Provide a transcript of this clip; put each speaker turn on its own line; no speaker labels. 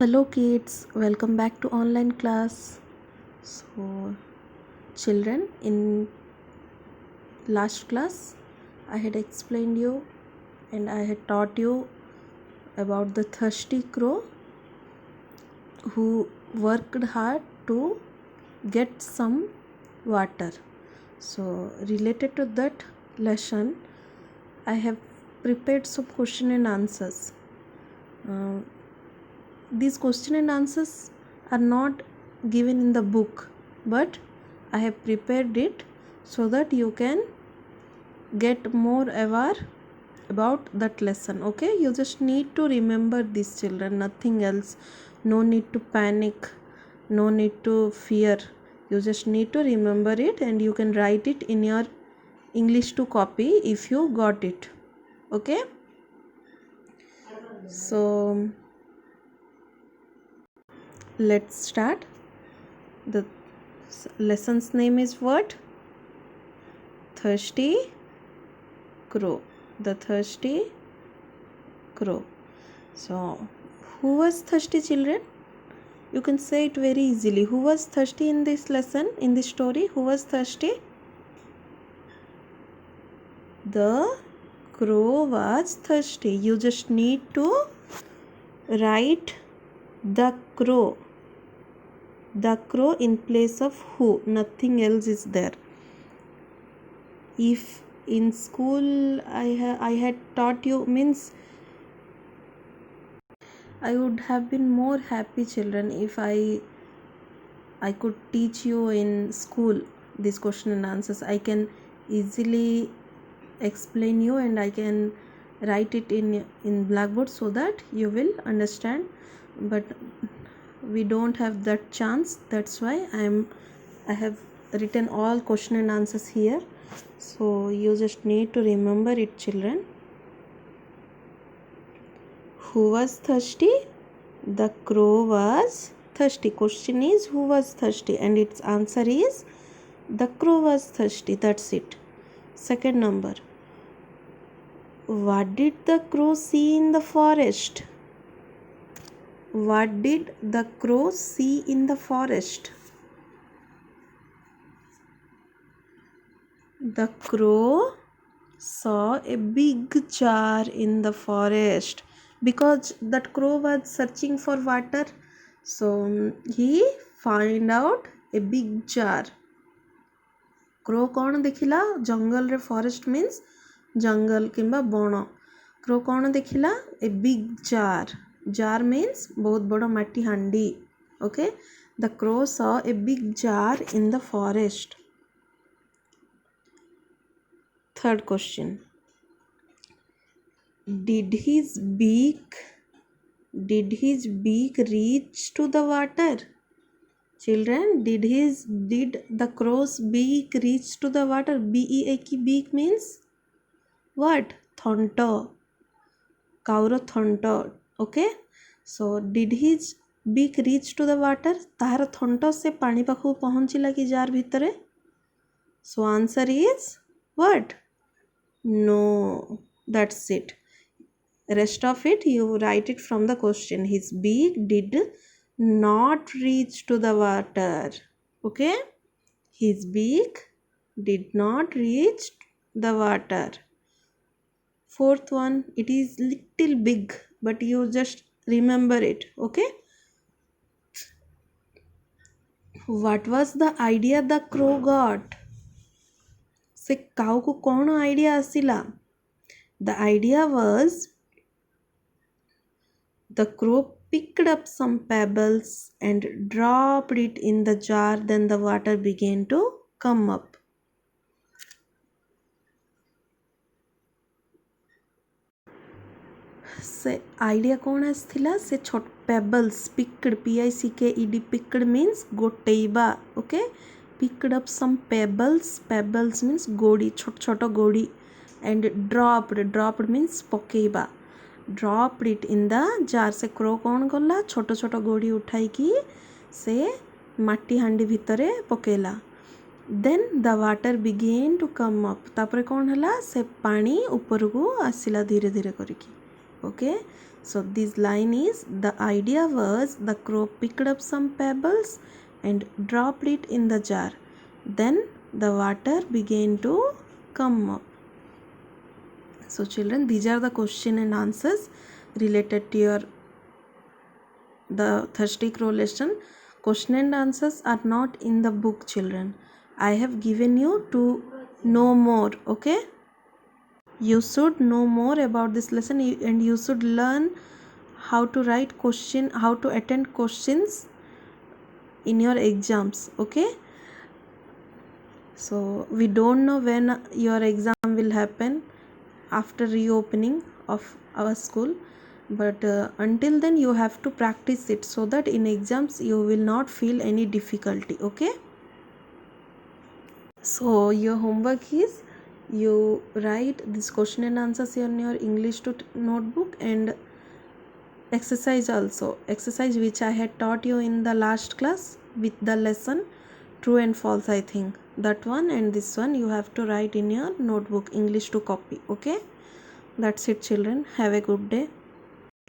Hello kids, welcome back to online class. So children, in last class I had explained you and I had taught you about the thirsty crow who worked hard to get some water. So related to that lesson I have prepared some question and answers. These question and answers are not given in the book, but I have prepared it so that you can get more aware about that lesson. Okay, you just need to remember these children, nothing else. No need to panic, no need to fear. You just need to remember it and you can write it in your English 2 copy if you got it. Okay, so let's start. The lesson's name is what? Thirsty crow. The thirsty crow. So who was thirsty, children? You can say it very easily. Who was thirsty in this lesson, in this story? Who was thirsty? The crow was thirsty. You just need to write the crow in place of who. Nothing else is there. If in school I had taught you, means I would have been more happy, children, if I could teach you in school this question and answers. I can easily explain you and I can write it in blackboard so that you will understand, but we don't have that chance. That's why I have written all question and answers here, so you just need to remember it, children. Who was thirsty? The crow was thirsty. Question is who was thirsty, and its answer is the crow was thirsty. That's it. Second number. What did the crow see in the forest? What did the crow see in the forest? The crow saw a big jar in the forest because that crow was searching for water, so he find out a big jar. Crow कौन देखिला? जंगल रे, forest means जंगल किंबा बण. Crow कौन देखिला? A big jar. Jar means बहुत बड़ा माटी हांडी. Okay, the crow saw a big jar in the forest. Third question. Did his beak reach to the water? Children, did the crow's beak reach to the water? B-E-A-K, beak means what? Thonto. Kauro thonto. Okay, so did his beak reach to the water? तार थंट से पानी पाखु पहुंचला कि jar भितरे? So answer is what? No, that's it. Rest of it you write it from the question. His beak did not reach to the water. Okay, his beak did not reach the water. Fourth one, it is little big, but you just remember it. Okay, what was the idea the crow got? से काऊ को कौन idea आसिला? The idea was the crow picked up some pebbles and dropped it in the jar. Then the water began to come up. से idea कौन आसथिला? से छोट pebbles, picked, P-I-C-K-E-D, picked means गोटेइबा. Okay, picked up some pebbles means गोड़ी, छोट छोट गोड़ी, and dropped means पकेइबा. Dropped it in the jar. से crow कौन कला? छोट छोट गोड़ी उठाई की से माटी हांडी भितरे पकेला. Then the water began to come up. तापरे कौन हला? से पानी ऊपर को आसिला धीरे धीरे करिकी. Okay, So this line is, the idea was the crow picked up some pebbles and dropped it in the jar. Then the water began to come up. So children, these are the question and answers related to your the Thirsty Crow lesson. Question and answers are not in the book, children. I have given you to know more, okay? You should know more about this lesson and you should learn how to write question, how to attend questions in your exams, okay? So we don't know when your exam will happen after reopening of our school, but until then you have to practice it so that in exams you will not feel any difficulty, okay? So your homework is, you write this question and answers in your English to notebook, and exercise also, exercise which I had taught you in the last class with the lesson true and false, I think that one, and this one you have to write in your notebook, English to copy, okay? That's it children, have a good day.